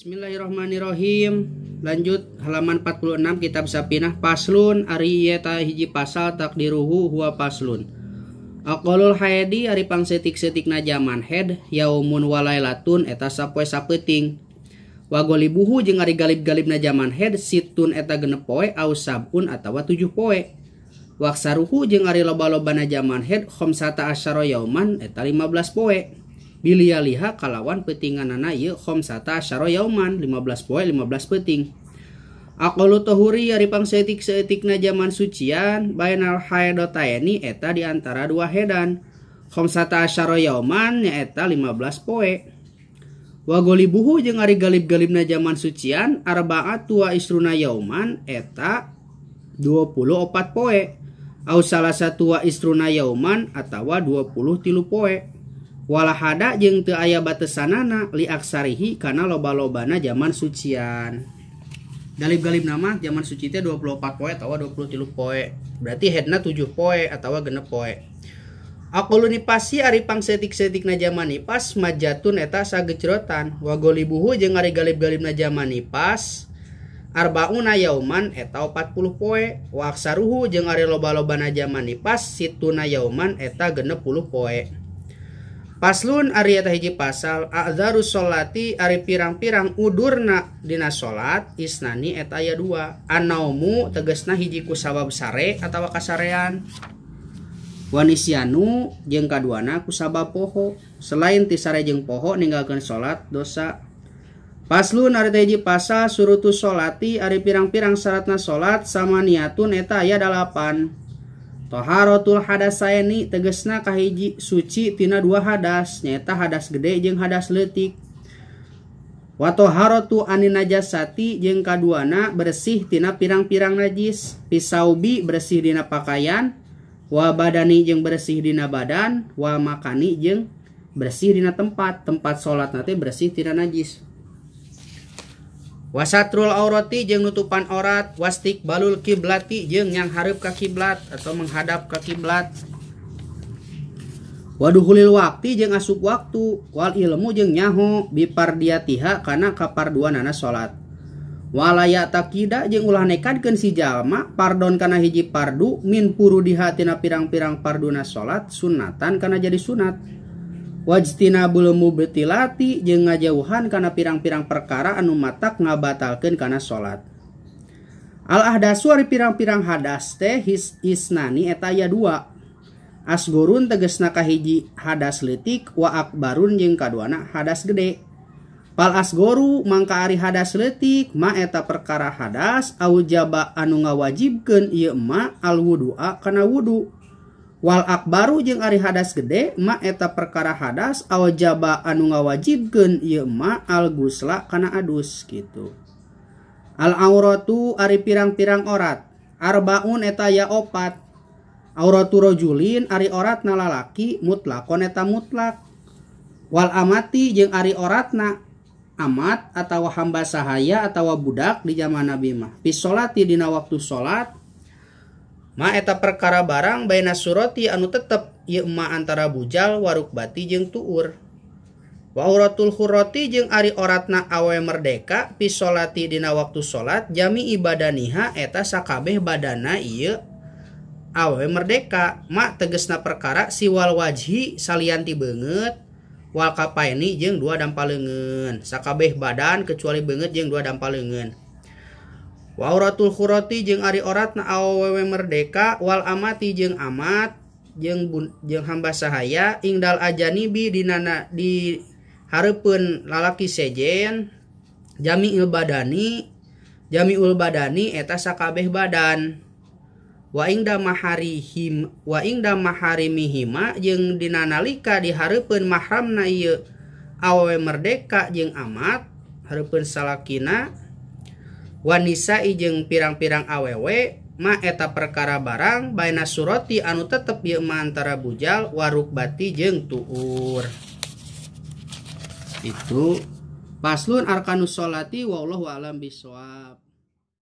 Bismillahirrahmanirrahim. Lanjut halaman 46 kitab Sapinah. Paslun ari ieu ta hiji pasal takdiruhu huwa paslun. Aqalul haidi ari pangsetik-setikna zaman haid yaumun walailatun eta sapoe sapeuting. Wa golibuhu jeung ari galib-galibna zaman haid situn eta 6 poe au sabun atawa 7 poe. Waksaruhu jeung ari loba-lobana zaman haid khamsata asyara yauman eta 15 poe. Bilialiha kalawan peutinganana ieu khamsata asyara yauman 15 poe 15 peuting. Aqalu tahuri ari pangsetik-seetikna zaman sucian bainal haidataini eta di antara dua hedan. Khamsata asyara yauman nyaeta 15 poe. Wa golibuhu jeung ari galib-galibna zaman sucian arba'atu wa isruna yauman eta 24 poe. Au salah satu wa isruna yauman atawa 23 poe. Walahada jeung teu aya batesanana li aksarihi kana loba-lobana zaman sucian. Galib-galibna mah zaman suci teh 24 poe atawa 23 poe. Berarti headna 7 poe atawa 6 poe. Aqalu nipasi ari pangsetik-setikna zaman nipas majatun eta sagecrotan. Wa golibuhu jeung ari galib-galibna zaman nipas arbauna yauman eta 40 poe. Wa aksaruhu jeung ari loba-lobana zaman nipas situna yauman eta 60 poe. Paslun ari eta hiji pasal a'dzarus sholati ari pirang-pirang udurna dina salat isnani eta aya 2. Annaumu tegasna hiji ku sabab sare atawa kasarean. Wa nisyanu jeung kaduana ku sabab poho. Selain ti sare jeung poho ninggalkeun salat dosa. Paslun ari eta hiji pasal surutus sholati ari pirang-pirang syaratna salat samaniatun eta aya 8. Taharatul hadasaini tegesna kahiji suci tina 2 hadas nyaeta hadas gede jeung hadas leutik. Wa taharatu anin najasati jeung kaduana bersih tina pirang-pirang najis. Pisaubi bersih dina pakaian, wa badani jeung bersih dina badan, wa makani jeung bersih dina tempat salat teh bersih tina najis. Wasatrul aurati jeung nutupan aurat, wastiqbalul kiblati jeung yang hareup ka kiblat atau menghadap ka kiblat. Waduhulil waqti jeung asup waktu, wal ilmu jeung nyaho bipardiatiha kana kaparduanana salat. Walaya takida jeung ulah nekadkeun si jalma pardon kana hiji pardu min purudiha tina pirang-pirang parduna salat sunnatan kana jadi sunat. Wajtinabul mubtilati jeung ngajauhan kana pirang-pirang perkara anu matak ngabatalkeun kana salat. Al ahdasu ari pirang-pirang hadas teh isnani eta aya 2. Asgorun tegasna kahiji hadas leutik wa akbarun jeung kaduana hadas gede. Pal asgoru mangka ari hadas leutik ma eta perkara hadas aujaba anu ngawajibkeun ieu ma al wudu'a kana wudu. Wal akbaru jeung ari hadas gede ma eta perkara hadas awjaba anu ngawajibkeun ieu ma al gusla kana adus gitu. Al auratu ari pirang-pirang orat arbaun eta ya 4. Auratu rajulin ari oratna lalaki mutlaqon eta mutlak. Wal amati jeung ari oratna amat atawa hamba sahaya atawa budak di zaman Nabi mah pisolati dina waktu salat ma eta perkara barang baina surati anu tetep ieu ma antara bujal warukbati jeung tuur. Wa auratul khurrati jeung ari oratna awe merdeka pisolati dina waktu salat jami ibadaniha eta sakabeh badana ieu awe merdeka ma tegesna perkara siwal wajhi salianti beungeut wal kapaini jeung 2 dampaleungeun sakabeh badan kecuali beungeut jeung 2 dampaleungeun. Wa auratul khurrati jeung ari oratna awewe merdeka wal amati jeung amat jeung hamba sahaya ingdal ajanibi dinana di hareupeun lalaki sejen jamiul badani eta sakabeh badan. Wa ingda maharimihima jeung dina nalika di hareupeun mahramna ieu awewe merdeka jeung amat hareupeun salakina. Wanisa jeung pirang-pirang awewe ma eta perkara barang baina surati anu tetep ieu ma antara bujal warukbati jeung tuur. Itu paslun arkanus sholati wallahu a'lam bishawab.